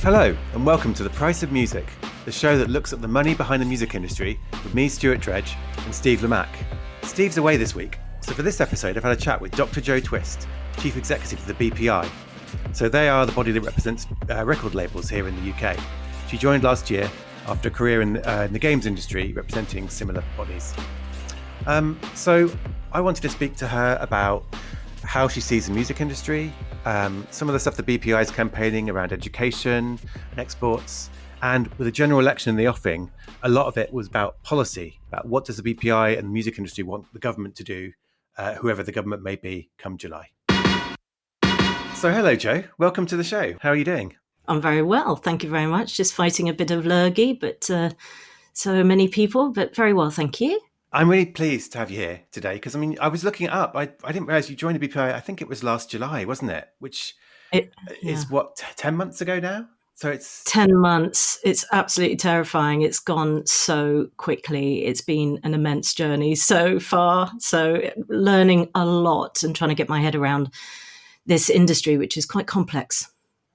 Hello, and welcome to The Price of Music, the show that looks at the money behind the music industry with me, Stuart Dredge, and Steve Lamack. Steve's away this week, so for this episode I've had a chat with Dr. Joe Twist, Chief Executive of the BPI. So they are the body that represents record labels here in the UK. She joined last year after a career in the games industry representing similar bodies. So I wanted to speak to her about how she sees the music industry, some of the stuff the BPI is campaigning around education and exports, and with the general election in the offing, a lot of it was about policy, about what does the BPI and the music industry want the government to do, whoever the government may be come July. So hello, Joe. Welcome to the show. How are you doing? I'm very well. Thank you very much. Just fighting a bit of lurgy, but so many people, but very well. Thank you. I'm really pleased to have you here today because, I was looking it up. I didn't realise you joined the BPI. I think it was last July, wasn't it? Which is, 10 months ago now? So it's 10 months. It's absolutely terrifying. It's gone so quickly. It's been an immense journey so far. So learning a lot and trying to get my head around this industry, which is quite complex.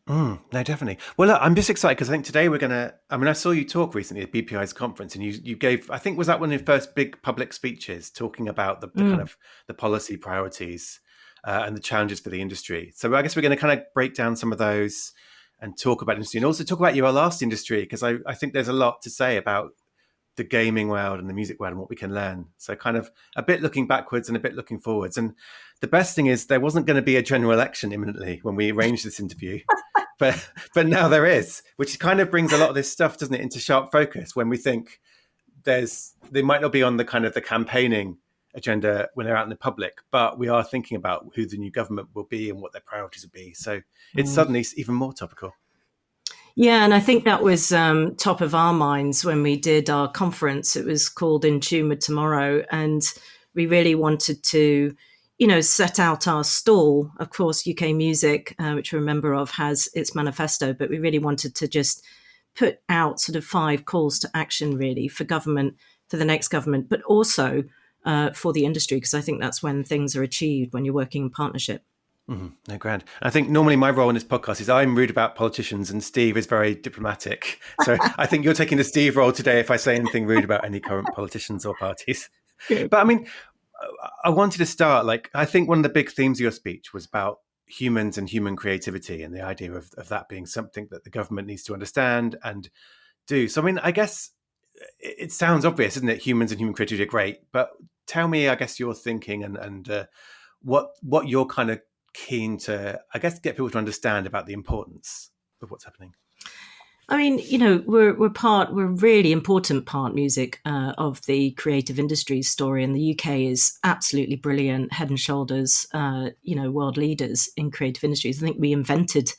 No, definitely. Well, look, I'm just excited because I think today we're going to, I saw you talk recently at BPI's conference and you gave, I think, was that one of your first big public speeches talking about the kind of the policy priorities and the challenges for the industry. So I guess we're going to kind of break down some of those and talk about industry and also talk about your last industry because I think there's a lot to say about the gaming world and the music world and what we can learn. So kind of a bit looking backwards and a bit looking forwards. And the best thing is there wasn't going to be a general election imminently when we arranged this interview. But now there is, which kind of brings a lot of this stuff, doesn't it, into sharp focus when we think they might not be on the kind of the campaigning agenda when they're out in the public, but we are thinking about who the new government will be and what their priorities will be. So it's suddenly even more topical. Yeah, and I think that was top of our minds when we did our conference. It was called In Tune with Tomorrow, and we really wanted to set out our stall. Of course, UK Music, which we're a member of, has its manifesto, but we really wanted to just put out sort of 5 calls to action, really, for government, for the next government, but also for the industry, because I think that's when things are achieved, when you're working in partnership. Mm-hmm. No, grand. I think normally my role in this podcast is I'm rude about politicians and Steve is very diplomatic. So I think you're taking the Steve role today if I say anything rude about any current politicians or parties. Good. But I wanted to start, I think one of the big themes of your speech was about humans and human creativity and the idea of that being something that the government needs to understand and do. So, I guess it sounds obvious, isn't it? Humans and human creativity are great. But tell me, I guess, your thinking and what you're kind of keen to, I guess, get people to understand about the importance of what's happening. We're a really important part, music, of the creative industry's story. And the UK is absolutely brilliant, head and shoulders, world leaders in creative industries. I think we invented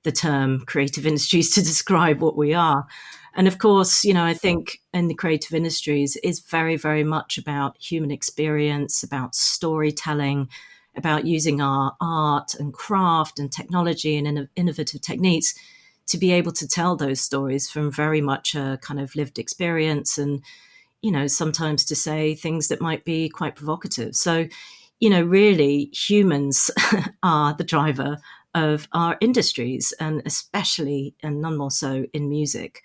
the term creative industries to describe what we are. And of course, I think in the creative industries is very, very much about human experience, about storytelling, about using our art and craft and technology and innovative techniques to be able to tell those stories from very much a kind of lived experience and, sometimes to say things that might be quite provocative. So, really humans are the driver of our industries and especially, and none more so in music.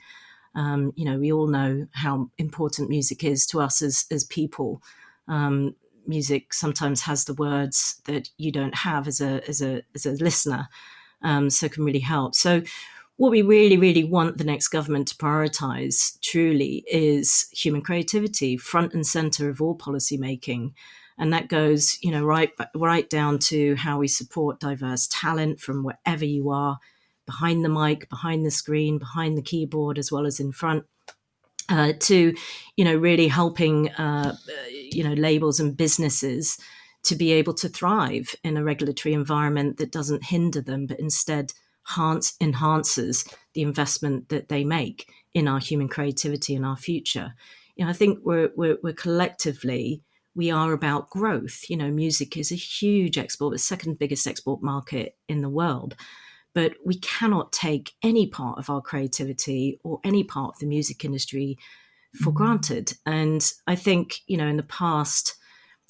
We all know how important music is to us as people. Music sometimes has the words that you don't have as a listener, so it can really help. So what we really, really want the next government to prioritise truly is human creativity, front and centre of all policy making. And that goes, right down to how we support diverse talent from wherever you are, behind the mic, behind the screen, behind the keyboard, as well as in front. To, really helping, labels and businesses to be able to thrive in a regulatory environment that doesn't hinder them, but instead enhances the investment that they make in our human creativity and our future. I think we're collectively, we are about growth. Music is a huge export, the second biggest export market in the world. But we cannot take any part of our creativity or any part of the music industry for granted. And I think, in the past,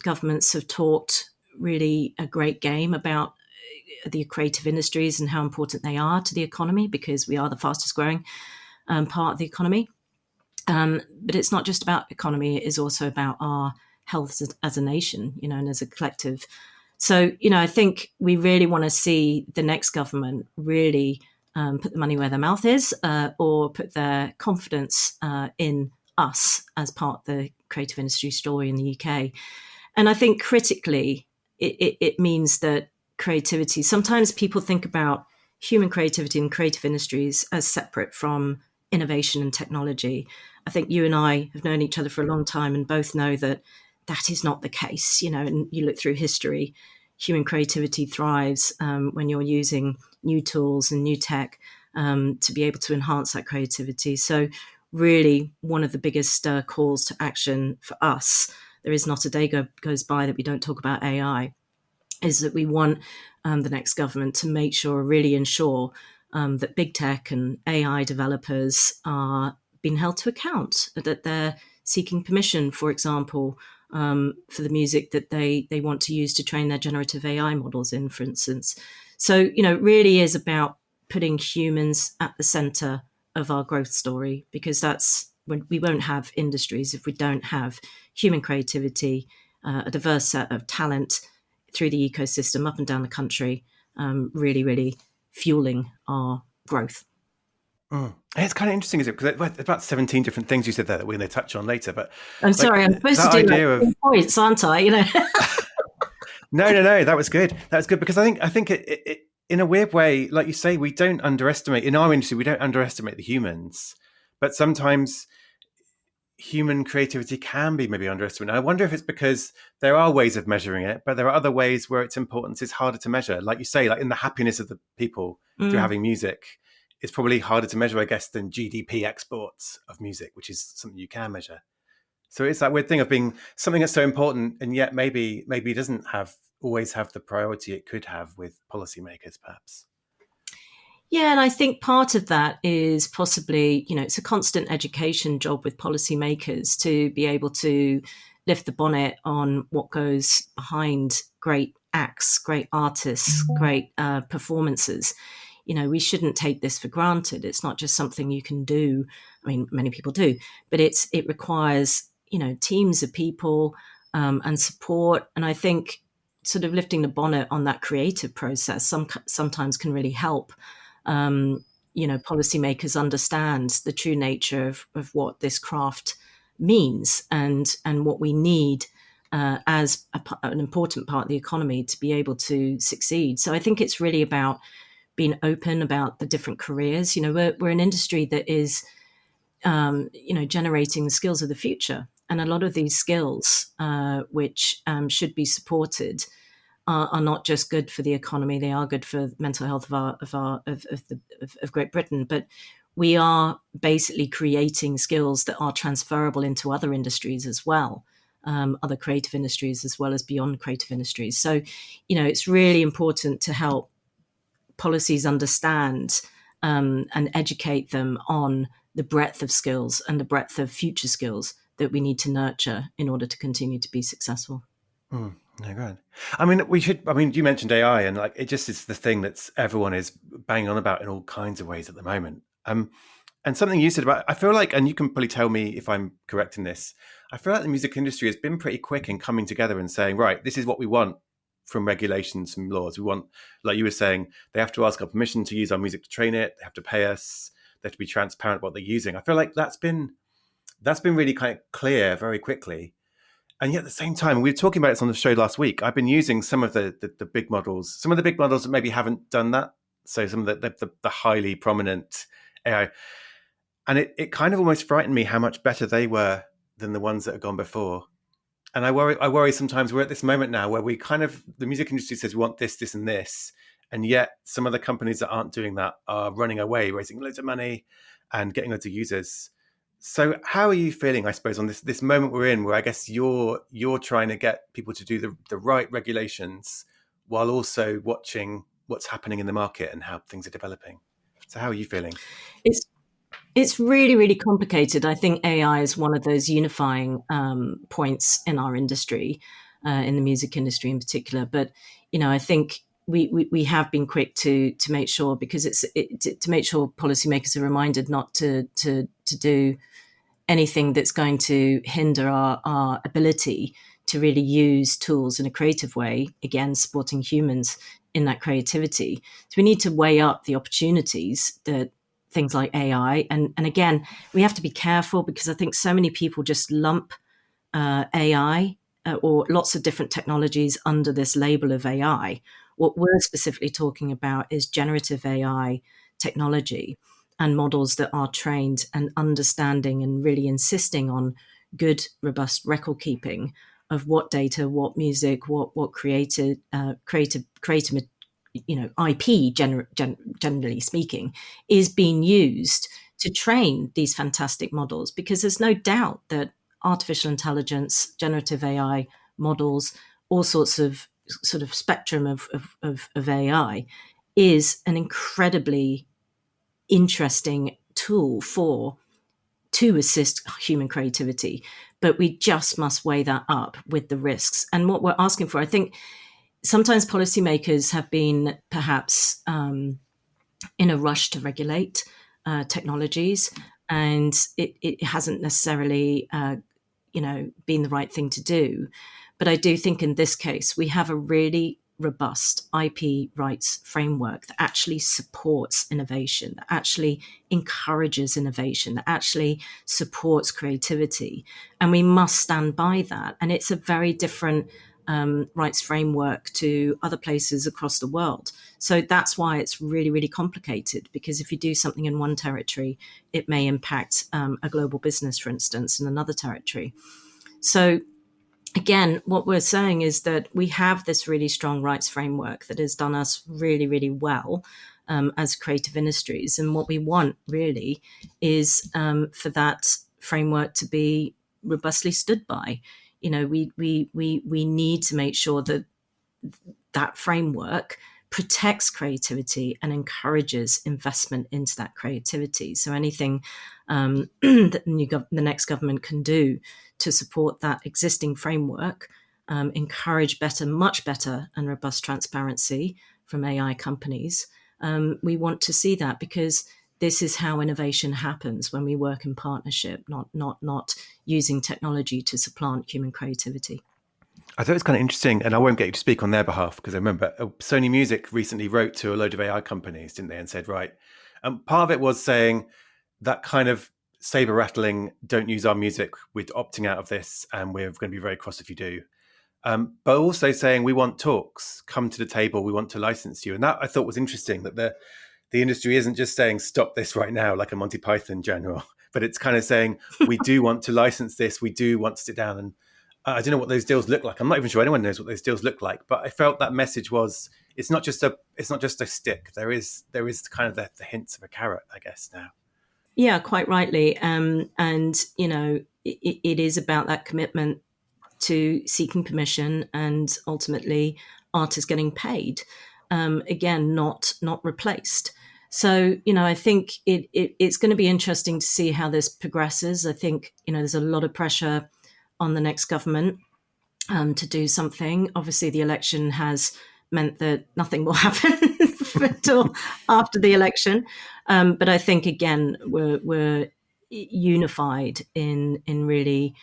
governments have talked really a great game about the creative industries and how important they are to the economy, because we are the fastest growing part of the economy. But it's not just about economy, it is also about our health as a nation, and as a collective. So, I think we really want to see the next government really put the money where their mouth is, or put their confidence in us as part of the creative industry story in the UK. And I think critically, it means that creativity, sometimes people think about human creativity and creative industries as separate from innovation and technology. I think you and I have known each other for a long time and both know that that is not the case. And you look through history, human creativity thrives when you're using new tools and new tech to be able to enhance that creativity. So really, one of the biggest calls to action for us, there is not a day goes by that we don't talk about AI, is that we want the next government to make sure, really ensure that big tech and AI developers are being held to account, that they're seeking permission, for example, for the music that they want to use to train their generative AI models in, for instance. So, it really is about putting humans at the center of our growth story, because that's when we won't have industries if we don't have human creativity, a diverse set of talent through the ecosystem up and down the country, really, really fueling our growth. And it's kind of interesting, isn't it? Because about 17 different things you said there that we're going to touch on later. But I'm sorry, I'm supposed to do like points, aren't I? No, that was good. That was good, because I think it in a weird way, like you say, we don't underestimate, in our industry, we don't underestimate the humans, but sometimes human creativity can be maybe underestimated. I wonder if it's because there are ways of measuring it, but there are other ways where its importance is harder to measure. Like you say, like in the happiness of the people through having music, it's probably harder to measure, I guess, than GDP exports of music, which is something you can measure. So it's that weird thing of being something that's so important, and yet maybe it doesn't always have the priority it could have with policymakers, perhaps. Yeah, and I think part of that is possibly, it's a constant education job with policymakers to be able to lift the bonnet on what goes behind great acts, great artists, great performances. We shouldn't take this for granted. It's not just something you can do. I mean, many people do, but it requires, teams of people and support. And I think sort of lifting the bonnet on that creative process sometimes can really help. Policymakers understand the true nature of what this craft means and what we need as an important part of the economy to be able to succeed. So I think it's really about being open about the different careers. We're an industry that is, generating the skills of the future. And a lot of these skills, which should be supported, are not just good for the economy; they are good for mental health of Great Britain. But we are basically creating skills that are transferable into other industries as well, other creative industries as well as beyond creative industries. So, it's really important to help policies understand and educate them on the breadth of skills and the breadth of future skills that we need to nurture in order to continue to be successful. No, good. I mean, you mentioned AI, and like it just is the thing that's everyone is banging on about in all kinds of ways at the moment. And something you said about, I feel like, and you can probably tell me if I'm correct in this, I feel like the music industry has been pretty quick in coming together and saying, right, this is what we want from regulations, from laws. We want, like you were saying, they have to ask our permission to use our music to train it. They have to pay us. They have to be transparent what they're using. I feel like that's been really kind of clear very quickly. And yet at the same time, we were talking about it on the show last week. I've been using some of the big models, some of the big models that maybe haven't done that. So some of the highly prominent AI. And it kind of almost frightened me how much better they were than the ones that had gone before. And I worry sometimes we're at this moment now where the music industry says we want this, this, and this. And yet some of the companies that aren't doing that are running away, raising loads of money and getting loads of users. So how are you feeling, I suppose, on this moment we're in, where I guess you're trying to get people to do the right regulations while also watching what's happening in the market and how things are developing? So how are you feeling? It's really, really complicated. I think AI is one of those unifying points in our industry, in the music industry in particular. But, I think we have been quick to make sure, because to make sure policymakers are reminded not to do anything that's going to hinder our ability to really use tools in a creative way, again, supporting humans in that creativity. So we need to weigh up the opportunities that things like AI, and again, we have to be careful, because I think so many people just lump AI or lots of different technologies under this label of AI. What we're specifically talking about is generative AI technology and models that are trained and understanding and really insisting on good, robust record keeping of what data, what music, what creative, IP, generally speaking, is being used to train these fantastic models. Because there's no doubt that artificial intelligence, generative AI models, all sorts of sort of spectrum of AI is an incredibly interesting tool to assist human creativity. But we just must weigh that up with the risks. And what we're asking for, I think sometimes policymakers have been perhaps in a rush to regulate technologies, and it hasn't necessarily been the right thing to do. But I do think in this case, we have a really robust IP rights framework that actually supports innovation, that actually encourages innovation, that actually supports creativity. And we must stand by that. And it's a very different rights framework to other places across the world. So that's why it's really, really complicated, because if you do something in one territory, it may impact a global business, for instance, in another territory. So again, what we're saying is that we have this really strong rights framework that has done us really, really well as creative industries. And what we want really is for that framework to be robustly stood by. We need to make sure that that framework protects creativity and encourages investment into that creativity. So anything that the next government can do to support that existing framework, encourage much better and robust transparency from AI companies. We want to see that, because this is how innovation happens, when we work in partnership, not using technology to supplant human creativity. I thought it was kind of interesting, and I won't get you to speak on their behalf, because I remember Sony Music recently wrote to a load of AI companies, didn't they, and said, right, part of it was saying that kind of saber rattling, don't use our music, we're opting out of this, and we're going to be very cross if you do. But also saying, we want talks, come to the table, we want to license you. And that I thought was interesting, that the industry isn't just saying, stop this right now, like a Monty Python general, but it's kind of saying, we do want to license this, we do want to sit down. And I don't know what those deals look like. I'm not even sure anyone knows what those deals look like, but I felt that message was, it's not just a stick. There is kind of the hints of a carrot, I guess, now. Yeah, quite rightly. And, it is about that commitment to seeking permission and ultimately artists getting paid. Again, not replaced. So, I think it's going to be interesting to see how this progresses. I think, there's a lot of pressure on the next government to do something. Obviously, the election has meant that nothing will happen until after the election. But I think, again, we're unified in really,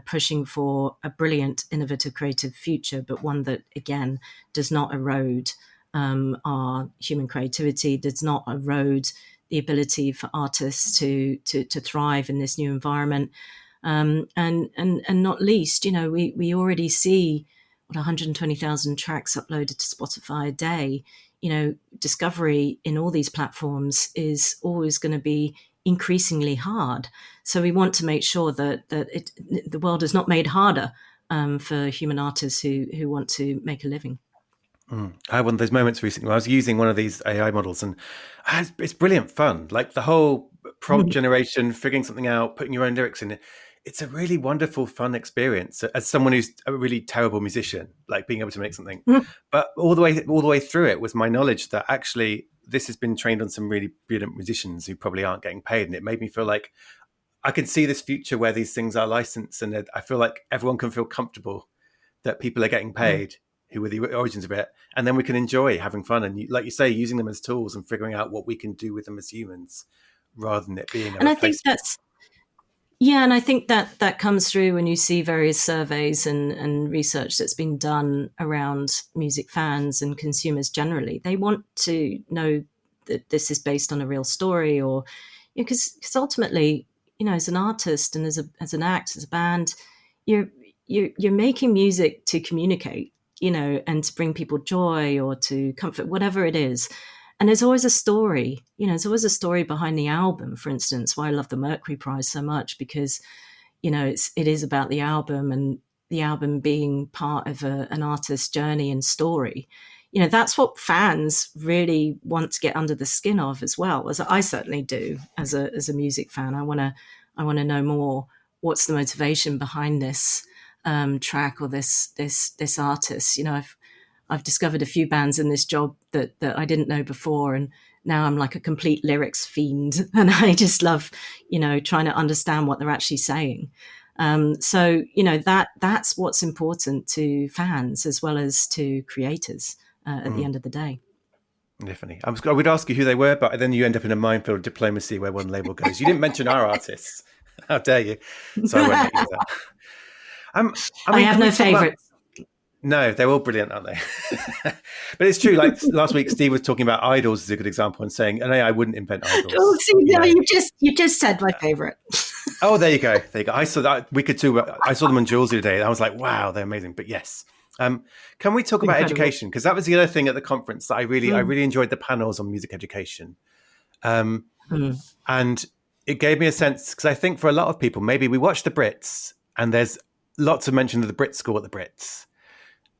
pushing for a brilliant, innovative, creative future, but one that, again, does not erode our human creativity, does not erode the ability for artists to thrive in this new environment. And not least, we already see 120,000 tracks uploaded to Spotify a day. Discovery in all these platforms is always going to be increasingly hard. So we want to make sure that the world is not made harder for human artists who want to make a living. I had one of those moments recently where I was using one of these AI models, and it's brilliant fun. Like the whole prompt generation, figuring something out, putting your own lyrics in it. It's a really wonderful, fun experience. As someone who's a really terrible musician, like being able to make something, but all the way through it was my knowledge that actually this has been trained on some really brilliant musicians who probably aren't getting paid, and it made me feel like I can see this future where these things are licensed, and I feel like everyone can feel comfortable that people are getting paid. who were the origins of it, and then we can enjoy having fun and, like you say, using them as tools and figuring out what we can do with them as humans, rather than it being a And I think replacement. I think that comes through when you see various surveys and research that's been done around music fans and consumers generally. They want to know that this is based on a real story, or because ultimately, as an artist and as an act, as a band, you're you're making music to communicate, and to bring people joy or to comfort, whatever it is. And there's always a story, there's always a story behind the album, for instance, why I love the Mercury Prize so much, because, it is about the album and the album being part of an artist's journey and story. That's what fans really want to get under the skin of as well, as I certainly do as a music fan. I want to know more. What's the motivation behind this track or this artist? I've discovered a few bands in this job that I didn't know before, and now I'm like a complete lyrics fiend, and I just love, trying to understand what they're actually saying. So that's what's important to fans as well as to creators at the end of the day. Definitely. I would ask you who they were, but then you end up in a minefield of diplomacy where one label goes, "You didn't mention our artists. How dare you?" So I won't let you do that. I have no favourites. No, they're all brilliant, aren't they? But it's true. Like last week, Steve was talking about idols as a good example and saying, "No, I wouldn't invent idols." Oh, see, no, you just said my favourite. Oh, there you go. There you go. I saw that Wicked too. I saw them on Jules the other day. I was like, wow, they're amazing. But yes. Can we talk about education? Because that was the other thing at the conference that I really enjoyed the panels on music education. And it gave me a sense, because I think for a lot of people, maybe we watch the Brits and there's lots of mention of the Brit School at the Brits.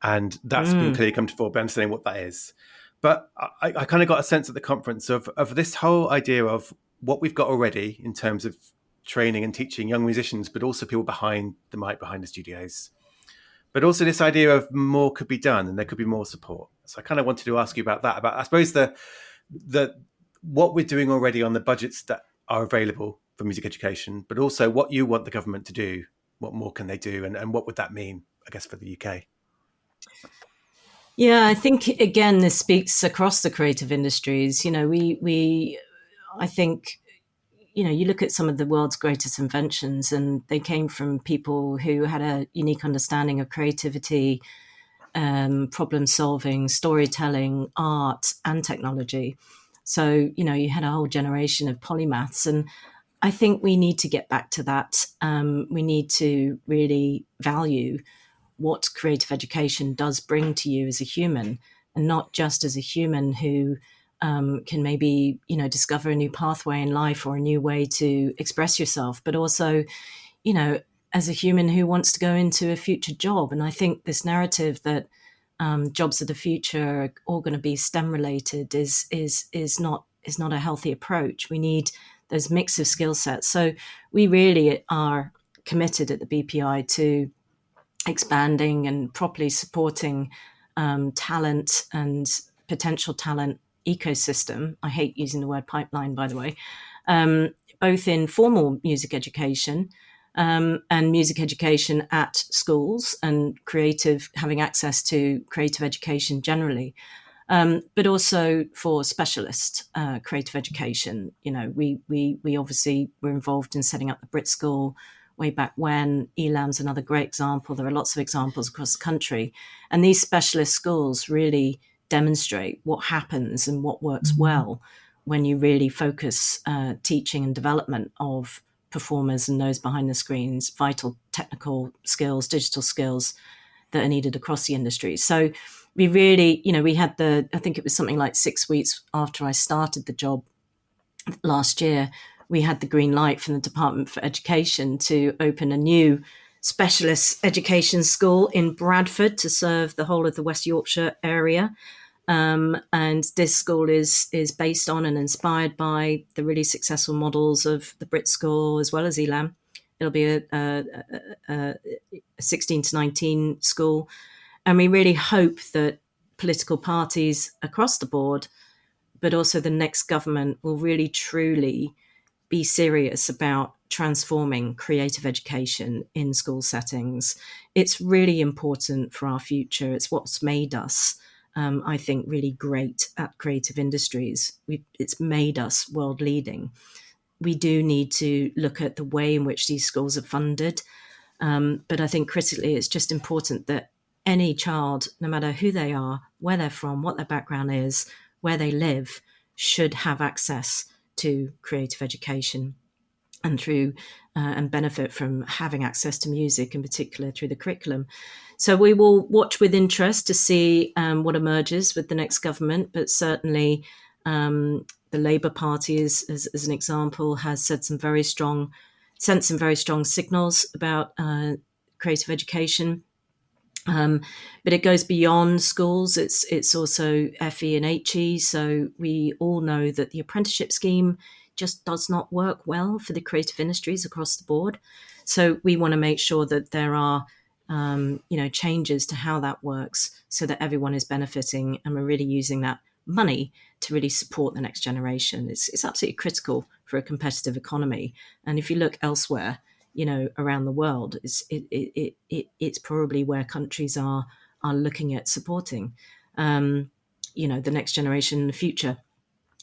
And that's been clearly come to fore by understanding what that is. But I kind of got a sense at the conference of this whole idea of what we've got already in terms of training and teaching young musicians, but also people behind the mic, behind the studios. But also this idea of more could be done and there could be more support. So I kind of wanted to ask you about that, about I suppose the what we're doing already on the budgets that are available for music education, but also what you want the government to do. What more can they do, and what would that mean, I guess, for the UK? Yeah, I think again this speaks across the creative industries. I think, you look at some of the world's greatest inventions, and they came from people who had a unique understanding of creativity, problem solving, storytelling, art, and technology. So, you had a whole generation of polymaths. And I think we need to get back to that. We need to really value what creative education does bring to you as a human, and not just as a human who can maybe, discover a new pathway in life or a new way to express yourself, but also, as a human who wants to go into a future job. And I think this narrative that jobs of the future are all going to be STEM related is not a healthy approach. We need those mix of skill sets. So we really are committed at the BPI to expanding and properly supporting talent and potential talent ecosystem. I hate using the word pipeline, by the way, both in formal music education and music education at schools, and having access to creative education generally. But also for specialist creative education. We obviously were involved in setting up the Brit School way back when. ELAM's another great example. There are lots of examples across the country. And these specialist schools really demonstrate what happens and what works well when you really focus teaching and development of performers and those behind the screens, vital technical skills, digital skills that are needed across the industry. So we really, we had I think it was something like 6 weeks after I started the job last year, we had the green light from the Department for Education to open a new specialist education school in Bradford to serve the whole of the West Yorkshire area. And this school is based on and inspired by the really successful models of the Brit School as well as ELAM. It'll be a 16 to 19 school. And we really hope that political parties across the board, but also the next government, will really truly be serious about transforming creative education in school settings. It's really important for our future. It's what's made us, I think, really great at creative industries. It's made us world leading. We do need to look at the way in which these schools are funded. But I think critically, it's just important that any child, no matter who they are, where they're from, what their background is, where they live, should have access to creative education and and benefit from having access to music, in particular through the curriculum. So we will watch with interest to see what emerges with the next government, but certainly the Labour Party, as an example, has sent some very strong signals about creative education. But it goes beyond schools. It's also FE and HE. So we all know that the apprenticeship scheme just does not work well for the creative industries across the board. So we want to make sure that there are changes to how that works so that everyone is benefiting, and we're really using that money to really support the next generation. It's absolutely critical for a competitive economy. And if you look elsewhere, around the world, it's probably where countries are looking at supporting, the next generation in the future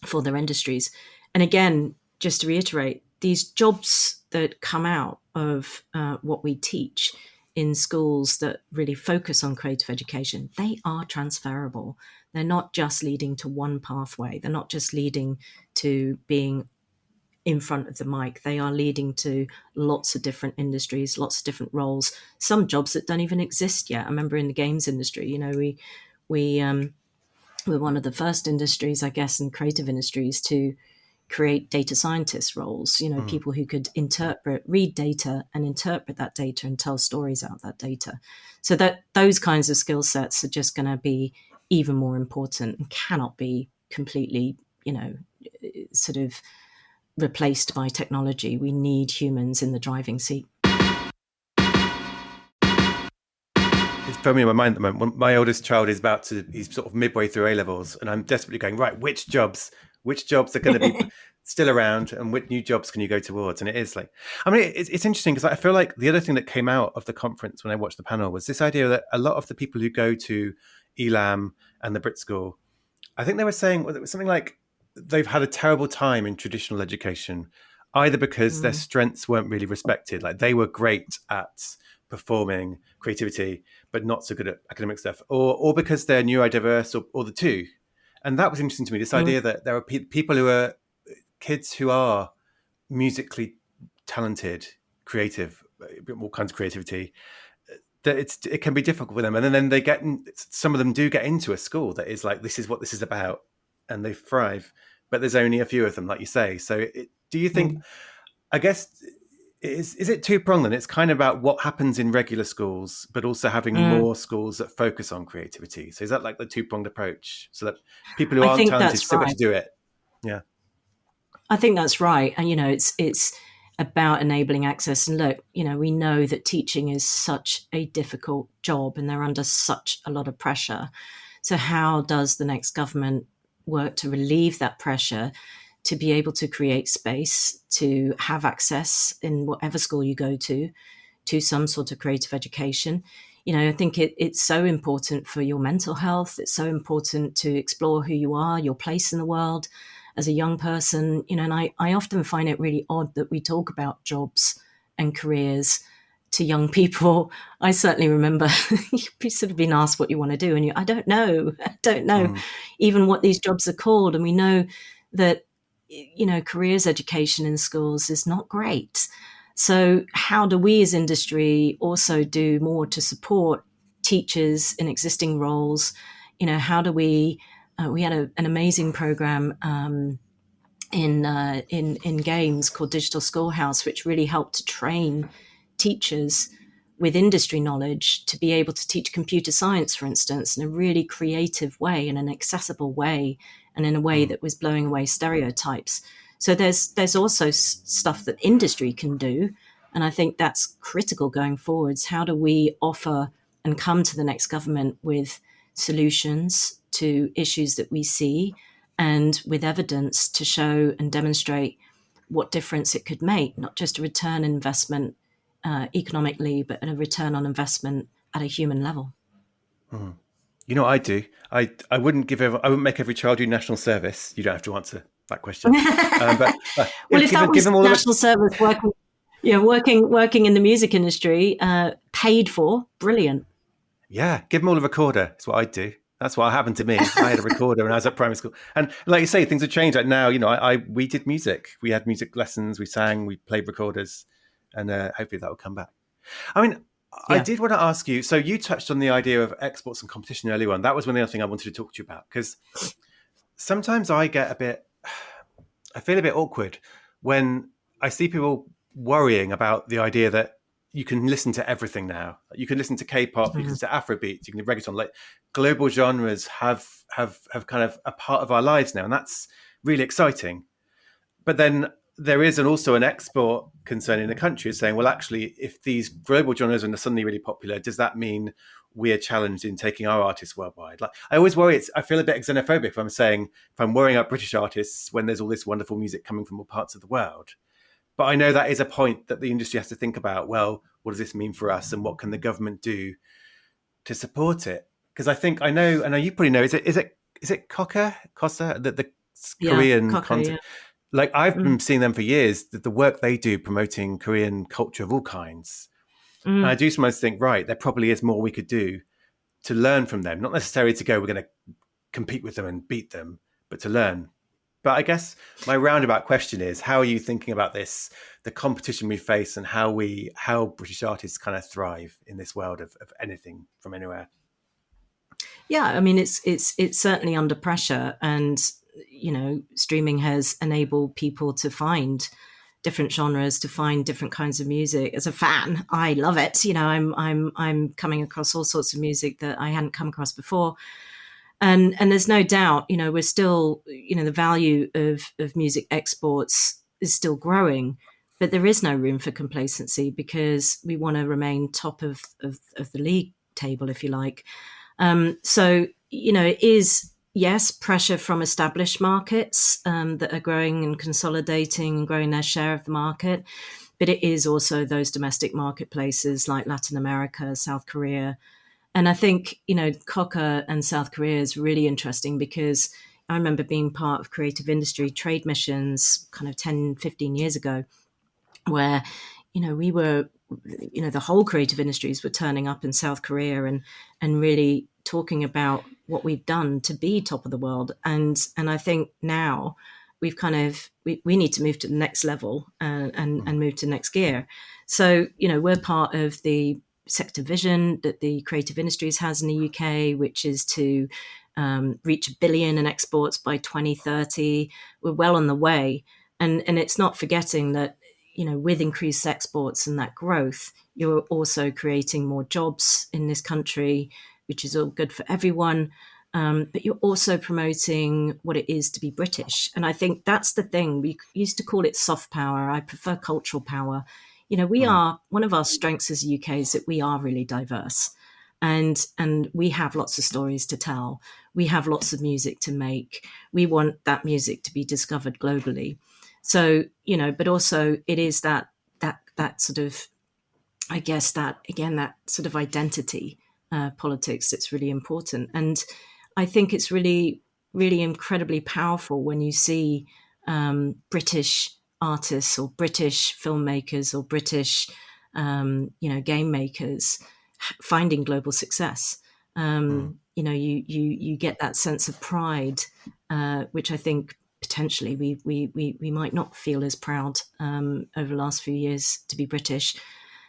for their industries. And again, just to reiterate, these jobs that come out of what we teach in schools that really focus on creative education, they are transferable. They're not just leading to one pathway. They're not just leading to being in front of the mic. They are leading to lots of different industries, lots of different roles, some jobs that don't even exist yet. I remember in the games industry, we're one of the first industries, I guess, in creative industries to create data scientist roles, people who could read data and interpret that data and tell stories out of that data. So that those kinds of skill sets are just going to be even more important and cannot be completely, sort of replaced by technology. We need humans in the driving seat. It's firmly in my mind at the moment. My oldest child is he's sort of midway through A levels, and I'm desperately going, right, which jobs are going to be still around, and which new jobs can you go towards? And it is like, I mean, it's interesting because I feel like the other thing that came out of the conference when I watched the panel was this idea that a lot of the people who go to ELAM and the Brit School, I think they were saying it was something like they've had a terrible time in traditional education, either because their strengths weren't really respected, like they were great at performing creativity, but not so good at academic stuff, or because they're neurodiverse, or the two. And that was interesting to me, this idea that there are people who are kids who are musically talented, creative, all kinds of creativity, that it can be difficult for them. And then some of them do get into a school that is like, this is what this is about, and they thrive. But there's only a few of them, like you say. So do you think, I guess, is it two-pronged then? It's kind of about what happens in regular schools, but also having more schools that focus on creativity. So is that like the two-pronged approach, so that people who I aren't think talented that's still get right. to do it? Yeah. I think that's right. And, it's about enabling access. And look, we know that teaching is such a difficult job and they're under such a lot of pressure. So how does the next government work to relieve that pressure, to be able to create space, to have access in whatever school you go to some sort of creative education? I think it's so important for your mental health. It's so important to explore who you are, your place in the world as a young person, and I often find it really odd that we talk about jobs and careers to young people. I certainly remember you've sort of been asked what you want to do, and I don't know even what these jobs are called. And we know that, careers education in schools is not great. So how do we as industry also do more to support teachers in existing roles? How do we had an amazing program in games called Digital Schoolhouse, which really helped to train teachers with industry knowledge to be able to teach computer science, for instance, in a really creative way, in an accessible way, and in a way that was blowing away stereotypes. So there's also stuff that industry can do, and I think that's critical going forwards. How do we offer and come to the next government with solutions to issues that we see, and with evidence to show and demonstrate what difference it could make, not just a return investment economically, but a return on investment at a human level. Mm. You know what I do? I wouldn't make every child do national service. You don't have to answer that question. But Well, if that give was them all of it. national service working, working in the music industry, paid for, brilliant. Yeah, give them all a recorder. That's what I'd do. That's what happened to me. I had a recorder when I was at primary school, and like you say, things have changed. Like now, we did music. We had music lessons. We sang. We played recorders, and hopefully that will come back. I mean, I Yeah. did want to ask you. So you touched on the idea of exports and competition earlier on. That was one other thing I wanted to talk to you about, because sometimes I feel a bit awkward when I see people worrying about the idea that you can listen to everything now. You can listen to K-pop, you can listen to Afrobeats, you can do reggaeton. Like global genres have kind of a part of our lives now, and that's really exciting. But then there is also an export concern in the country saying, well, actually, if these global genres are suddenly really popular, does that mean we are challenged in taking our artists worldwide? Like I always worry, I feel a bit xenophobic if I'm worrying about British artists when there's all this wonderful music coming from all parts of the world. But I know that is a point that the industry has to think about. Well, what does this mean for us, and what can the government do to support it? Because I know you probably know. Is it Kosa, the Yeah, Korean Cocker, content? yeah. Like I've Mm, been seeing them for years, the work they do promoting Korean culture of all kinds. And I mm. do sometimes think, right, there probably is more we could do to learn from them, not necessarily to go, we're going to compete with them and beat them, but to learn. But I guess my roundabout question is, how are you thinking about this, the competition we face, and how British artists kind of thrive in this world of anything from anywhere? Yeah, I mean, it's certainly under pressure, and streaming has enabled people to find different genres, to find different kinds of music. As a fan, I love it. I'm coming across all sorts of music that I hadn't come across before, and there's no doubt, we're still, the value of music exports is still growing, but there is no room for complacency because we want to remain top of the league table, if you like. So, it is, yes, pressure from established markets that are growing and consolidating and growing their share of the market. But it is also those domestic marketplaces like Latin America, South Korea. And I think, Coca and South Korea is really interesting because I remember being part of creative industry trade missions kind of 10, 15 years ago, where we were, the whole creative industries were turning up in South Korea and really talking about what we've done to be top of the world. And I think now we've kind of we need to move to the next level and move to the next gear. So we're part of the sector vision that the creative industries has in the UK, which is to reach 1 billion in exports by 2030. We're well on the way, and it's not forgetting that with increased exports and that growth, you're also creating more jobs in this country, which is all good for everyone. But you're also promoting what it is to be British. And I think that's the thing. We used to call it soft power. I prefer cultural power. We Mm, are, one of our strengths as the UK is that we are really diverse. And we have lots of stories to tell. We have lots of music to make. We want that music to be discovered globally. So, but also it is that sort of, I guess, that again, that sort of identity politics that's really important. And I think it's really, really incredibly powerful when you see British artists or British filmmakers or British, game makers finding global success. mm, You get that sense of pride, which I think potentially we might not feel as proud over the last few years to be British.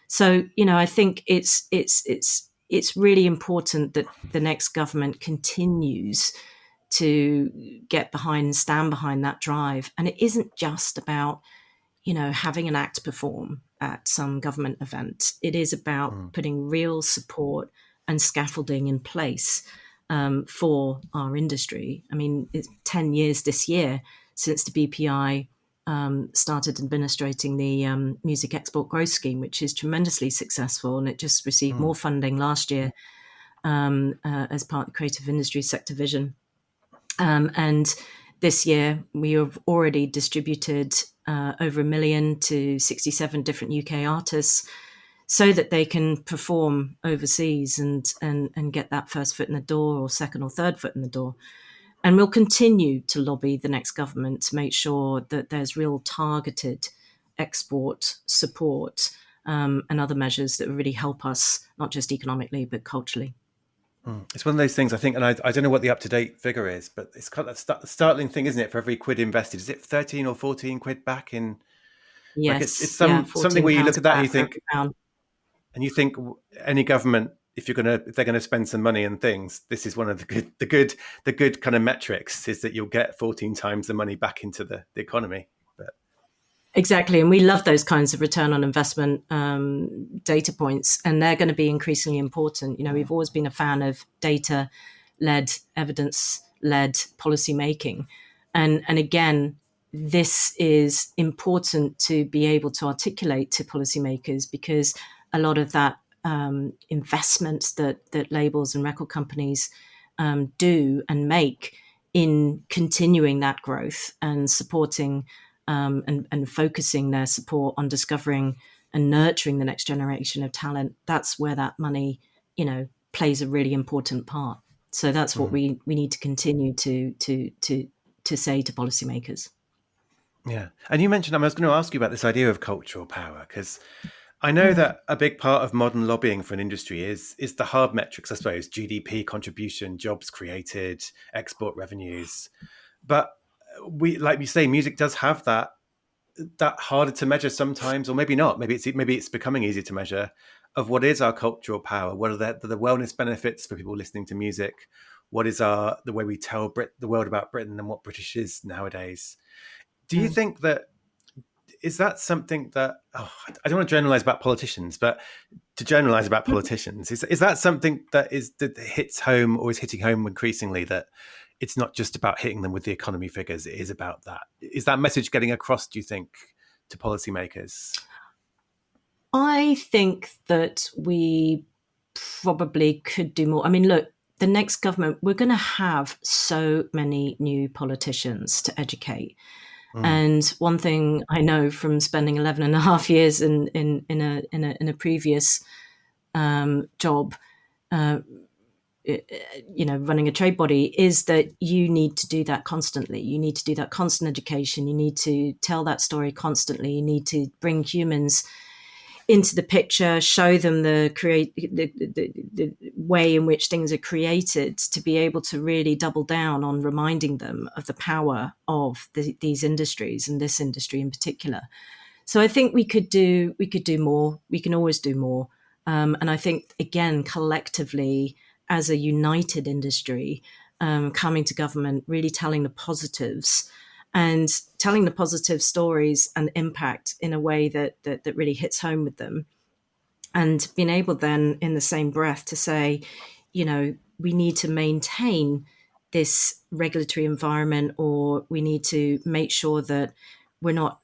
So I think it's really important that the next government continues to get behind and stand behind that drive, and it isn't just about having an act perform at some government event. It is about mm, putting real support and scaffolding in place for our industry. I mean, it's 10 years this year since the BPI started administrating the Music Export Growth Scheme, which is tremendously successful, and it just received mm, more funding last year as part of the creative industry sector vision. And this year, we have already distributed over 1 million to 67 different UK artists, so that they can perform overseas and get that first foot in the door, or second or third foot in the door. And we'll continue to lobby the next government to make sure that there's real targeted export support, and other measures that really help us, not just economically, but culturally. It's one of those things, I think, and I don't know what the up-to-date figure is, but it's kind of that startling thing, isn't it? For every quid invested, is it 13 or 14 quid back in? Like it's Yes, yeah, something where you look £14 at that back for every pound. and you think any government, if they're gonna spend some money and things, this is one of the good kind of metrics, is that you'll get 14 times the money back into the economy. But Exactly. And we love those kinds of return on investment data points, and they're going to be increasingly important. We've always been a fan of data led, evidence led policy making. And again, this is important to be able to articulate to policymakers, because a lot of that investment that labels and record companies do and make in continuing that growth and supporting and focusing their support on discovering and nurturing the next generation of talent, that's where that money, plays a really important part. So that's what we need to continue to say to policymakers. yeah, and you mentioned, I was going to ask you about this idea of cultural power, because I know that a big part of modern lobbying for an industry is the hard metrics, I suppose: GDP contribution, jobs created, export revenues. But like we say, music does have that harder to measure sometimes, or maybe not. Maybe it's becoming easier to measure, of what is our cultural power. What are the wellness benefits for people listening to music? What is the way we tell the world about Britain and what British is nowadays? Do you think that is that something that I don't want to generalize about politicians, but to generalize about politicians, is that something that hits home, or is hitting home increasingly, that it's not just about hitting them with the economy figures, it is about that? Is that message getting across, do you think, to policymakers? I think that we probably could do more. I mean, look, the next government, we're going to have so many new politicians to educate. And one thing I know from spending 11 and a half years in a previous job, running a trade body, is that you need to do that constantly. You need to do that constant education. You need to tell that story constantly. You need to bring humans into the picture, show them the way in which things are created, to be able to really double down on reminding them of the power of these industries, and this industry in particular. So I think we could do more. We can always do more. And I think, again, collectively, as a united industry, coming to government, really telling the positives, and telling the positive stories and impact in a way that really hits home with them. And being able then, in the same breath, to say, we need to maintain this regulatory environment, or we need to make sure that we're not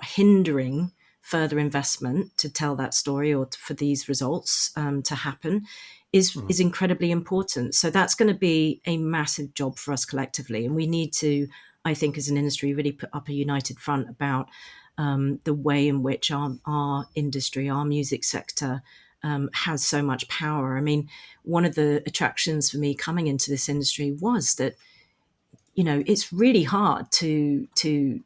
hindering further investment to tell that story, or for these results to happen, is incredibly important. So that's going to be a massive job for us collectively. And we need to, I think, as an industry, really put up a united front about the way in which our industry, our music sector, has so much power. I mean, one of the attractions for me coming into this industry was that, it's really hard to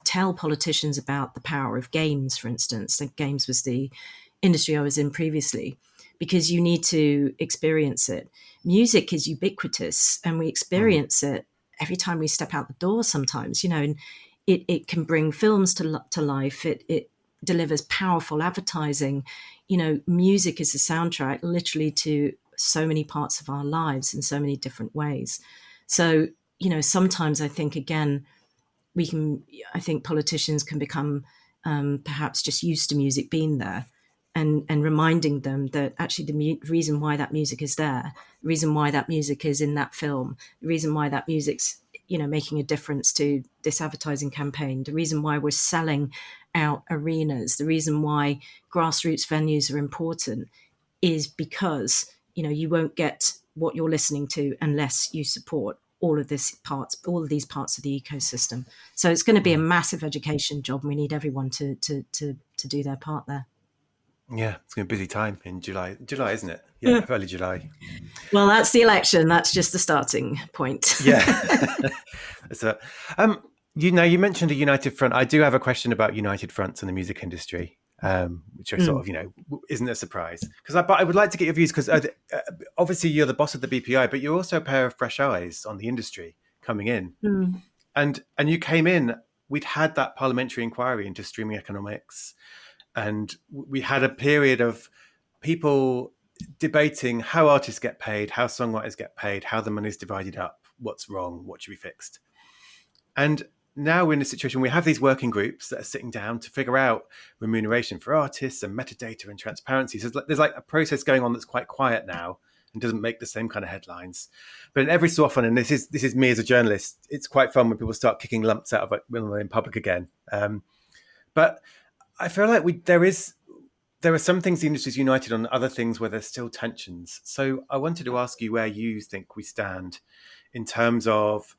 tell politicians about the power of games, for instance. Like, games was the industry I was in previously, because you need to experience it. Music is ubiquitous, and we experience it every time we step out the door sometimes, and it can bring films to life. It delivers powerful advertising. Music is a soundtrack literally to so many parts of our lives in so many different ways. So, sometimes I think, again, I think politicians can become perhaps just used to music being there, and reminding them that actually the reason why that music is there, the reason why that music is in that film, the reason why that music's, making a difference to this advertising campaign, the reason why we're selling out arenas, the reason why grassroots venues are important, is because, you won't get what you're listening to unless you support all of these parts of the ecosystem. So it's going to be a massive education job, and we need everyone to do their part there. Yeah, it's going to be a busy time in July. July, isn't it? Yeah, early July. Well, that's the election. That's just the starting point. Yeah. So, you mentioned a united front. I do have a question about united fronts in the music industry, which are sort of, isn't a surprise. But I would like to get your views because obviously you're the boss of the BPI, but you're also a pair of fresh eyes on the industry coming in. And you came in, we'd had that parliamentary inquiry into streaming economics, and we had a period of people debating how artists get paid, how songwriters get paid, how the money's divided up, what's wrong, what should be fixed. And now we're in a situation where we have these working groups that are sitting down to figure out remuneration for artists and metadata and transparency. So there's like a process going on that's quite quiet now and doesn't make the same kind of headlines. But every so often, and this is me as a journalist, it's quite fun when people start kicking lumps out of it when we're in public again. But I feel like there are some things the industry's united on, other things where there's still tensions. So I wanted to ask you where you think we stand in terms of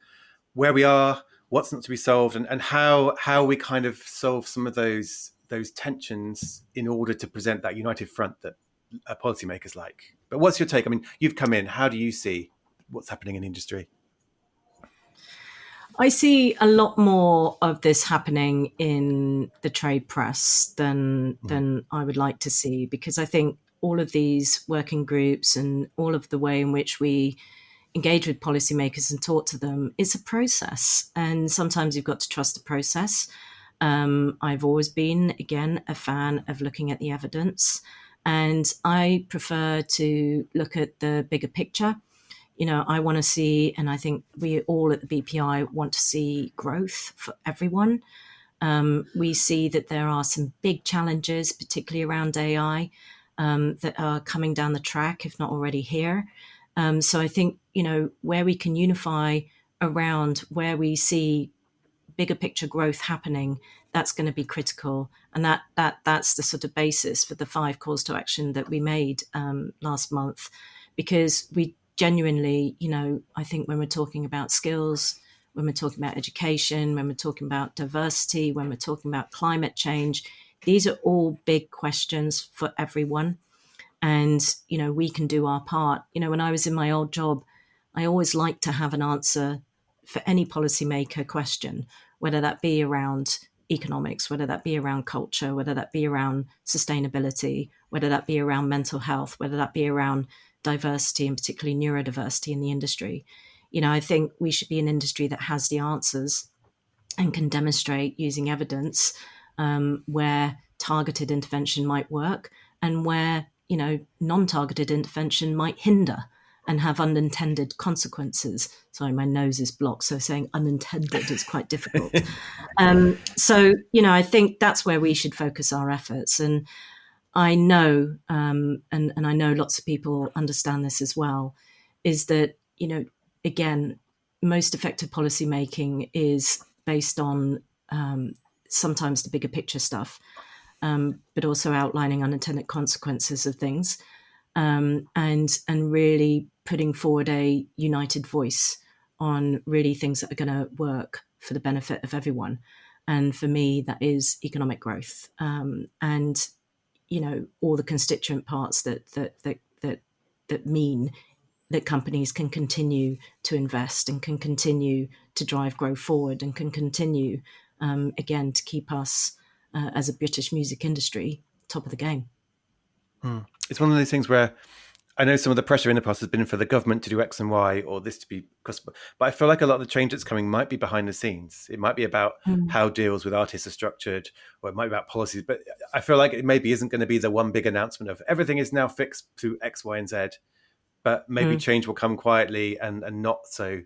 where we are, what's not to be solved, and how we kind of solve some of those tensions in order to present that united front that policymakers like. But what's your take? I mean, you've come in. How do you see what's happening in industry? I see a lot more of this happening in the trade press than I would like to see, because I think all of these working groups and all of the way in which we engage with policymakers and talk to them, it's a process. And sometimes you've got to trust the process. I've always been, again, a fan of looking at the evidence. And I prefer to look at the bigger picture. I want to see, and I think we all at the BPI want to see growth for everyone. We see that there are some big challenges, particularly around AI, that are coming down the track, if not already here. So I think, where we can unify around where we see bigger picture growth happening, that's going to be critical. And that's the sort of basis for the 5 calls to action that we made last month, because we genuinely, I think when we're talking about skills, when we're talking about education, when we're talking about diversity, when we're talking about climate change, these are all big questions for everyone. And, we can do our part. When I was in my old job, I always liked to have an answer for any policymaker question, whether that be around economics, whether that be around culture, whether that be around sustainability, whether that be around mental health, whether that be around diversity and particularly neurodiversity in the industry. I think we should be an industry that has the answers and can demonstrate using evidence where targeted intervention might work and where, non-targeted intervention might hinder and have unintended consequences. Sorry, my nose is blocked, so saying unintended is quite difficult. So, I think that's where we should focus our efforts. And I know, and I know lots of people understand this as well, is that, again, most effective policy making is based on sometimes the bigger picture stuff, but also outlining unintended consequences of things, and really putting forward a united voice on really things that are going to work for the benefit of everyone. And for me, that is economic growth, and all the constituent parts that mean that companies can continue to invest and can continue to drive growth forward and can continue, again, to keep us as a British music industry top of the game. It's one of those things where I know some of the pressure in the past has been for the government to do X and Y or this to be possible. But I feel like a lot of the change that's coming might be behind the scenes. It might be about how deals with artists are structured, or it might be about policies. But I feel like it maybe isn't going to be the one big announcement of everything is now fixed through X, Y, and Z. But maybe change will come quietly and not so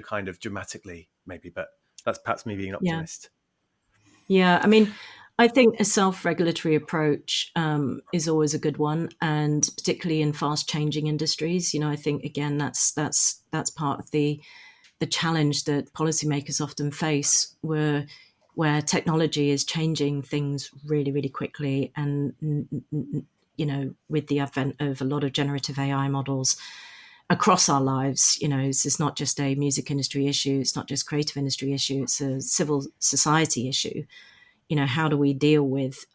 kind of dramatically, maybe. But that's perhaps me being an optimist. Yeah, I mean, I think a self-regulatory approach is always a good one, and particularly in fast-changing industries. I think again that's part of the challenge that policymakers often face, where technology is changing things really, really quickly, and with the advent of a lot of generative AI models, across our lives. This is not just a music industry issue. It's not just creative industry issue. It's a civil society issue. How do we deal with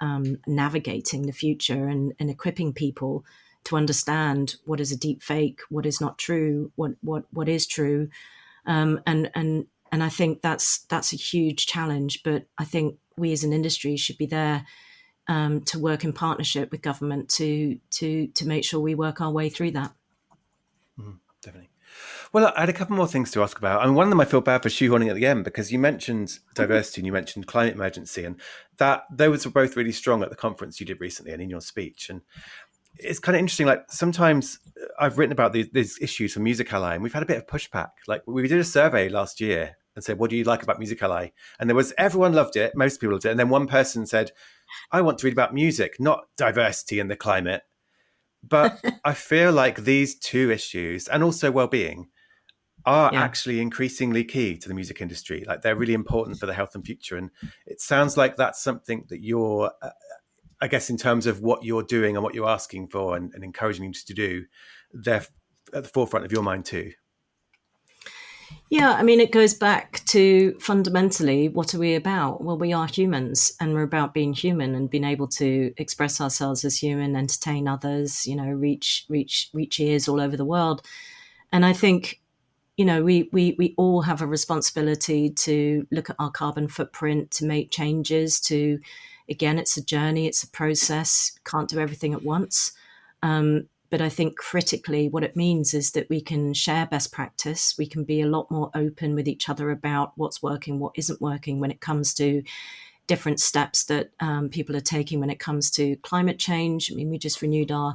navigating the future and equipping people to understand what is a deep fake, what is not true, what is true, and I think that's a huge challenge. But I think we as an industry should be there to work in partnership with government to make sure we work our way through that. Definitely. Well, I had a couple more things to ask about. I mean, one of them I feel bad for shoehorning at the end, because you mentioned diversity and you mentioned climate emergency, and that those were both really strong at the conference you did recently and in your speech. And it's kind of interesting. Like, sometimes I've written about these issues for Music Ally, and we've had a bit of pushback. Like, we did a survey last year and said, "What do you like about Music Ally?" And everyone loved it. Most people loved it. And then one person said, "I want to read about music, not diversity and the climate." But I feel like these two issues, and also well-being, are actually increasingly key to the music industry. Like, they're really important for the health and future. And it sounds like that's something that you're, I guess, in terms of what you're doing and what you're asking for and encouraging you to do, they're at the forefront of your mind too. Yeah, I mean, it goes back to fundamentally, what are we about? Well, we are humans, and we're about being human and being able to express ourselves as human, entertain others, reach ears all over the world. And I think, we all have a responsibility to look at our carbon footprint, to make changes, again, it's a journey, it's a process, can't do everything at once. But I think critically what it means is that we can share best practice. We can be a lot more open with each other about what's working, what isn't working when it comes to different steps that people are taking when it comes to climate change. I mean, we just renewed our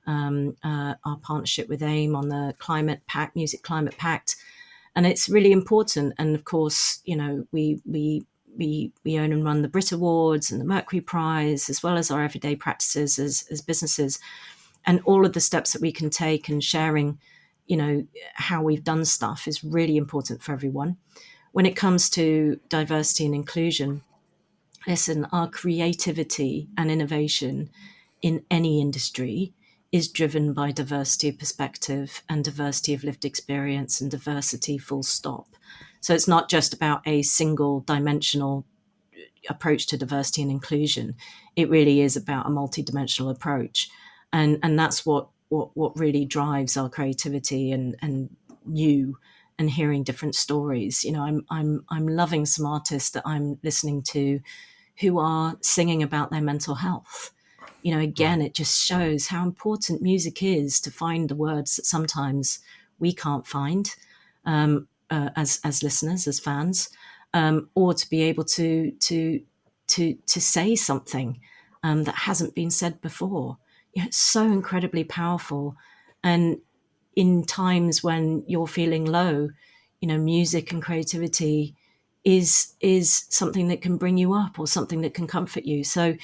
partnership with AIM on the Climate Pact, Music Climate Pact. And it's really important. And of course, we own and run the Brit Awards and the Mercury Prize, as well as our everyday practices as businesses. And all of the steps that we can take and sharing, how we've done stuff is really important for everyone. When it comes to diversity and inclusion, listen, our creativity and innovation in any industry is driven by diversity of perspective and diversity of lived experience and diversity full stop. So it's not just about a single dimensional approach to diversity and inclusion. It really is about a multidimensional approach. And that's what really drives our creativity and new and hearing different stories. I'm loving some artists that I'm listening to who are singing about their mental health. Again, it just shows how important music is to find the words that sometimes we can't find as listeners, as fans, or to be able to say something that hasn't been said before. It's so incredibly powerful. And in times when you're feeling low, music and creativity is something that can bring you up or something that can comfort you. So,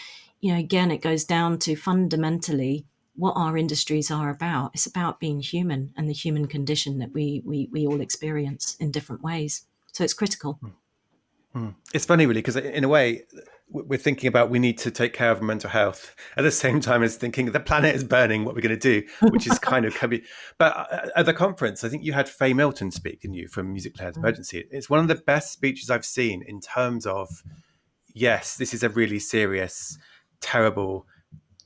again, it goes down to fundamentally what our industries are about. It's about being human and the human condition that we all experience in different ways. So it's critical. It's funny, really, because in a way, we're thinking about we need to take care of mental health at the same time as thinking the planet is burning, what we're going to do, which is kind of heavy. But at the conference, I think you had Faye Milton speak, didn't you, from Music Climate Emergency. It's one of the best speeches I've seen in terms of, yes, this is a really serious, terrible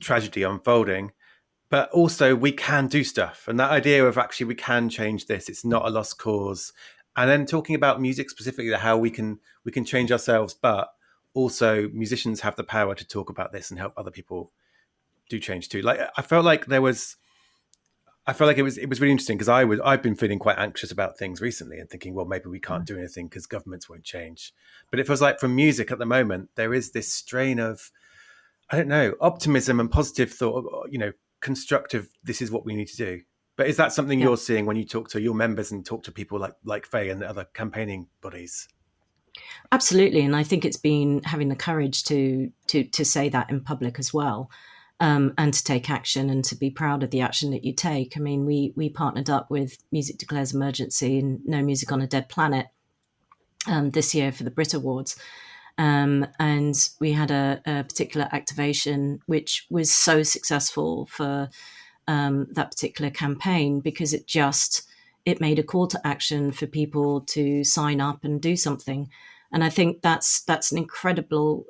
tragedy unfolding, but also we can do stuff. And that idea of actually we can change this, it's not a lost cause. And then talking about music specifically, how we can change ourselves, but also musicians have the power to talk about this and help other people do change too. Like, I felt like it was really interesting, because I've been feeling quite anxious about things recently and thinking, well, maybe we can't do anything because governments won't change. But it feels like from music at the moment, there is this strain of, I don't know, optimism and positive thought, constructive, this is what we need to do. But is that something you're seeing when you talk to your members and talk to people like Faye and the other campaigning bodies? Absolutely. And I think it's been having the courage to say that in public as well, and to take action and to be proud of the action that you take. I mean, we partnered up with Music Declares Emergency and No Music on a Dead Planet this year for the Brit Awards. And we had a particular activation which was so successful for that particular campaign, because it made a call to action for people to sign up and do something. And I think that's an incredible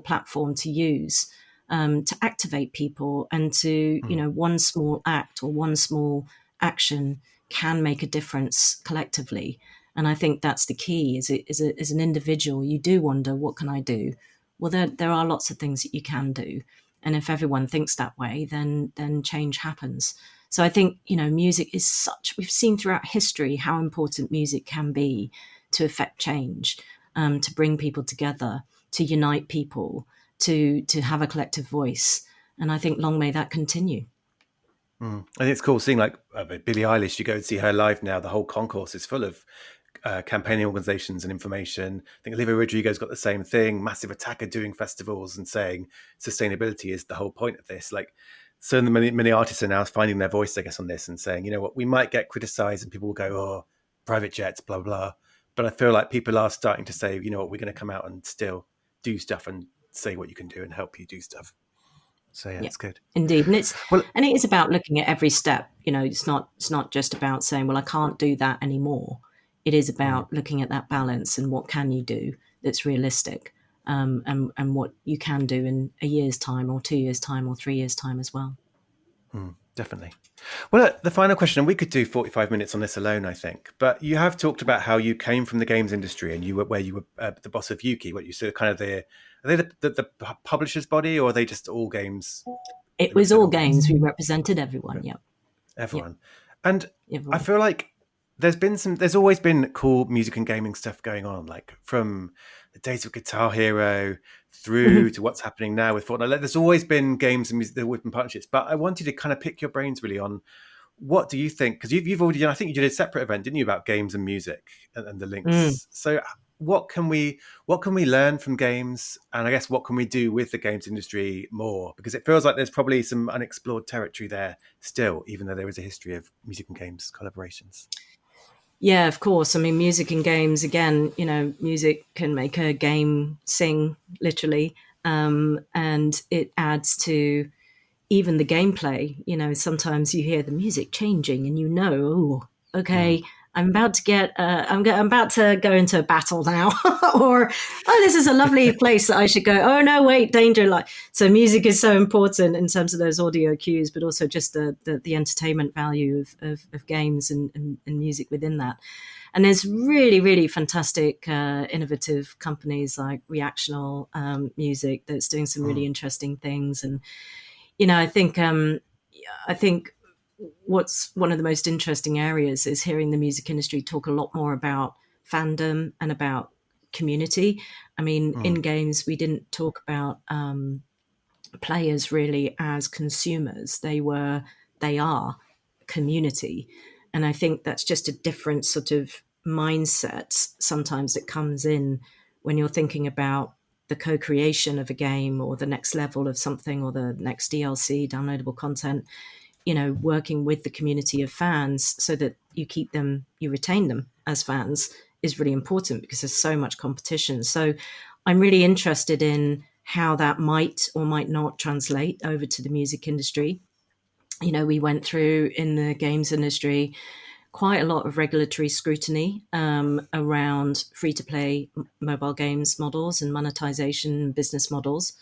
platform to use, to activate people, and to, one small act or one small action can make a difference collectively. And I think that's the key. As an individual, you do wonder, what can I do? Well, there are lots of things that you can do. And if everyone thinks that way, then change happens. So I think, music is we've seen throughout history how important music can be to affect change, to bring people together, to unite people, to have a collective voice. And I think long may that continue. And it's cool seeing like Billie Eilish. You go and see her live now. The whole concourse is full of campaigning organizations and information. I think Olivia Rodrigo's got the same thing. Massive Attacker doing festivals and saying sustainability is the whole point of this. Like, so many artists are now finding their voice, I guess, on this and saying, you know what, we might get criticized and people will go, oh, private jets, blah, blah. But I feel like people are starting to say, you know what, we're going to come out and still do stuff and say what you can do and help you do stuff. So yeah, Yeah, it's good. indeed. Well, And it is about looking at every step. It's not just about saying, well, I can't do that anymore. It is about looking at that balance and what can you do that's realistic, and what you can do in a year's time or 2 years' time or 3 years' time as well. definitely. Well, the final question, and we could do 45 minutes on this alone, I think. But you have talked about how you came from the games industry and you were the boss of Yuki. What you said, kind of are they the publishers body, or are they just all games? It They was represent all all games. games. We represented everyone. Yep. Yep. Everyone. And I Everyone. feel like there's always been cool music and gaming stuff going on, like from the days of Guitar Hero through to what's happening now with Fortnite. Like, there's always been games and music, there have been partnerships, but I wanted to kind of pick your brains really on what do you think? Because you've already done, I think you did a separate event, didn't you, about games and music and the Mm. links. So what can we learn from games, and I guess what can we do with the games industry more? Because it feels like there's probably some unexplored territory there still, even though there is a history of music and games collaborations. Yeah, of course. I mean, music and games, again, music can make a game sing, literally. And it adds to even the gameplay. Sometimes you hear the music changing and oh, okay, I'm about to I'm about to go into a battle now. Or, oh, this is a lovely place that I should go. Oh no, wait, danger. So music is so important in terms of those audio cues, but also just the entertainment value of games and music within that. And there's really, really fantastic, innovative companies like Reactional Music that's doing some really interesting things. And I think what's one of the most interesting areas is hearing the music industry talk a lot more about fandom and about community. I mean, in games, we didn't talk about players really as consumers. They are community. And I think that's just a different sort of mindset sometimes that comes in when you're thinking about the co-creation of a game or the next level of something or the next DLC, downloadable content, working with the community of fans so that you retain them as fans is really important, because there's so much competition. So I'm really interested in how that might or might not translate over to the music industry. We went through in the games industry quite a lot of regulatory scrutiny around free-to-play mobile games models and monetization business models.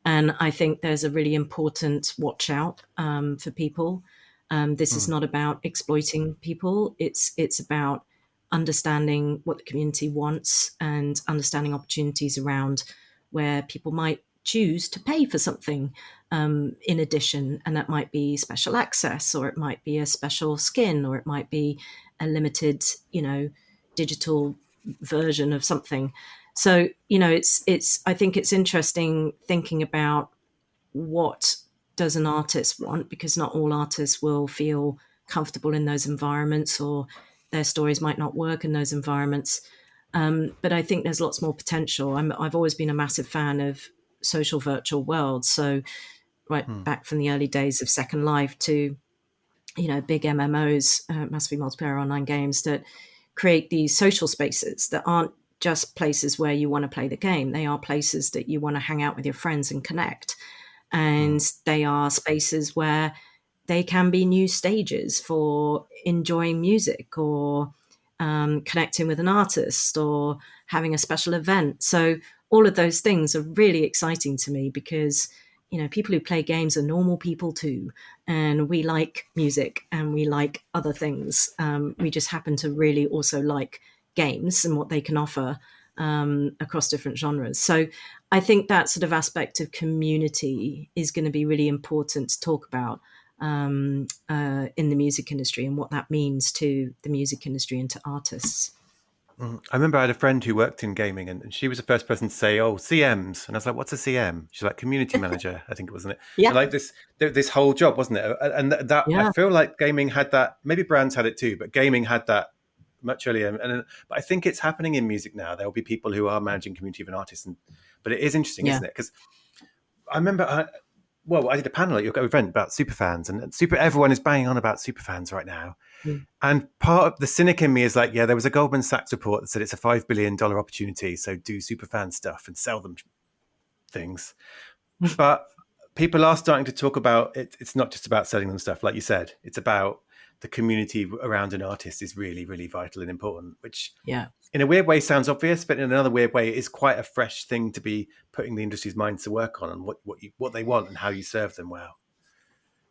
And I think there's a really important watch out for people. This is not about exploiting people. It's about understanding what the community wants and understanding opportunities around where people might choose to pay for something in addition. And that might be special access, or it might be a special skin, or it might be a limited, digital version of something. So, I think it's interesting thinking about what does an artist want, because not all artists will feel comfortable in those environments, or their stories might not work in those environments. But I think there's lots more potential. I've always been a massive fan of social virtual worlds. So right back from the early days of Second Life to, big MMOs, massively multiplayer online games that create these social spaces that aren't just places where you want to play the game. They are places that you want to hang out with your friends and connect. And they are spaces where they can be new stages for enjoying music or connecting with an artist or having a special event. So all of those things are really exciting to me because, people who play games are normal people too. And we like music and we like other things. We just happen to really also like games and what they can offer across different genres. So I think that sort of aspect of community is going to be really important to talk about in the music industry and what that means to the music industry and to artists. I remember I had a friend who worked in gaming, and she was the first person to say, "Oh, CMs," and I was like, "What's a CM?" She's like, "Community manager," I think it wasn't it, Yeah, and like this whole job, wasn't it? And that I yeah, feel like gaming had that. Maybe brands had it too, but gaming had that much earlier. But I think it's happening in music now. There will be people who are managing community of an artist, but it is interesting, yeah. isn't it? Because I remember, I did a panel at your event about superfans, and everyone is banging on about superfans right now. Mm. And part of the cynic in me is like, yeah, there was a Goldman Sachs report that said it's a $5 billion opportunity. So do superfan stuff and sell them things. But people are starting to talk about it. It's not just about selling them stuff. Like you said, it's about the community around an artist is really, really vital and important, which Yeah. in a weird way sounds obvious, but in another weird way is quite a fresh thing to be putting the industry's minds to work on and what they want and how you serve them well.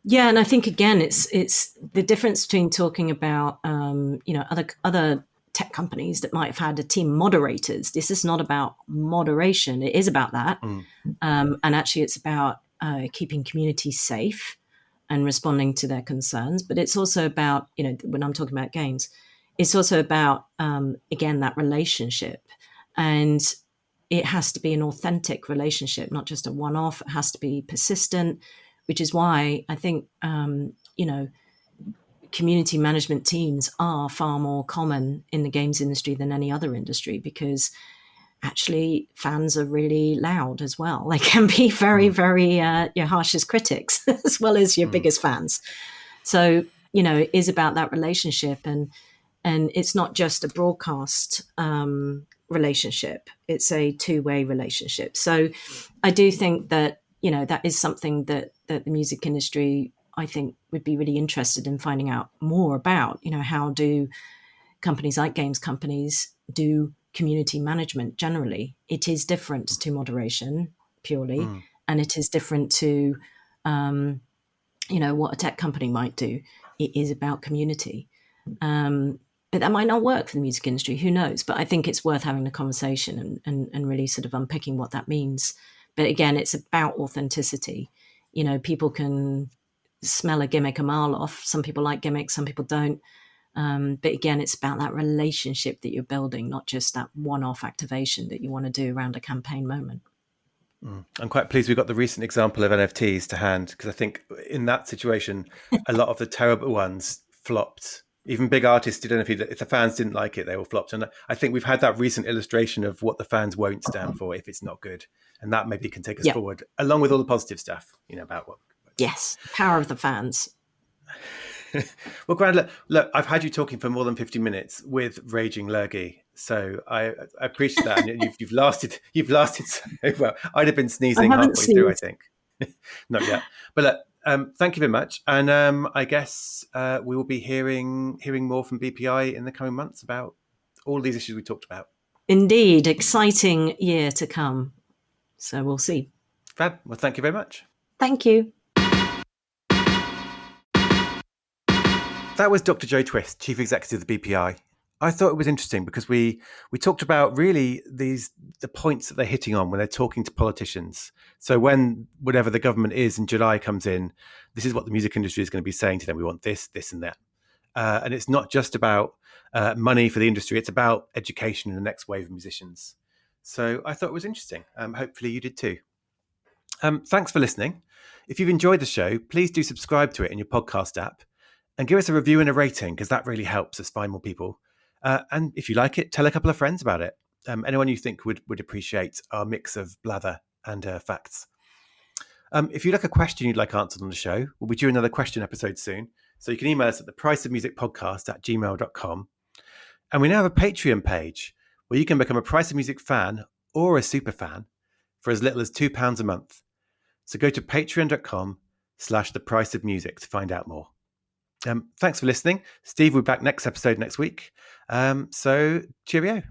Yeah, and I think again, it's the difference between talking about other tech companies that might have had a team moderators. This is not about moderation; it is about that, and actually, it's about keeping communities safe and responding to their concerns. But it's also about when I'm talking about games, it's also about again that relationship, and it has to be an authentic relationship, not just a one-off. It has to be persistent, which is why I think, community management teams are far more common in the games industry than any other industry because actually fans are really loud as well. They can be very, very your harshest critics as well as your biggest fans. So, it is about that relationship and it's not just a broadcast relationship. It's a two-way relationship. So I do think that, that is something that the music industry, I think, would be really interested in finding out more about. How do companies like games companies do community management generally? It is different to moderation purely, and it is different to, what a tech company might do. It is about community. But that might not work for the music industry. Who knows? But I think it's worth having the conversation and really sort of unpicking what that means. But again, it's about authenticity. People can smell a gimmick a mile off. Some people like gimmicks, some people don't. But again, it's about that relationship that you're building, not just that one-off activation that you want to do around a campaign moment. I'm quite pleased we got the recent example of NFTs to hand because I think in that situation, a lot of the terrible ones flopped. Even big artists did NFT. If the fans didn't like it, they all flopped. And I think we've had that recent illustration of what the fans won't stand for if it's not good. And that maybe can take us forward, along with all the positive stuff, about what. Yes, power of the fans. Well, Grant, look, I've had you talking for more than 50 minutes with raging lurgy, so I appreciate that. And you've lasted so well. I'd have been sneezing halfway through, I think. Not yet, but look, thank you very much. And I guess we will be hearing more from BPI in the coming months about all these issues we talked about. Indeed, exciting year to come. So we'll see. Fab. Well, thank you very much. Thank you. That was Dr. Joe Twist, Chief Executive of the BPI. I thought it was interesting because we talked about really the points that they're hitting on when they're talking to politicians. So when whatever the government is in July comes in, this is what the music industry is going to be saying to them. We want this, this and that. And it's not just about money for the industry. It's about education and the next wave of musicians. So I thought it was interesting. Hopefully you did too. Thanks for listening. If you've enjoyed the show, please do subscribe to it in your podcast app. And give us a review and a rating because that really helps us find more people. And if you like it, tell a couple of friends about it. Anyone you think would appreciate our mix of blather and facts. If you like a question you'd like answered on the show, we'll be doing another question episode soon. So you can email us at thepriceofmusicpodcast@gmail.com. And we now have a Patreon page where you can become a Price of Music fan or a super fan for as little as £2 a month. So go to patreon.com thepriceofmusic to find out more. Thanks for listening. Steve will be back next episode next week. So cheerio.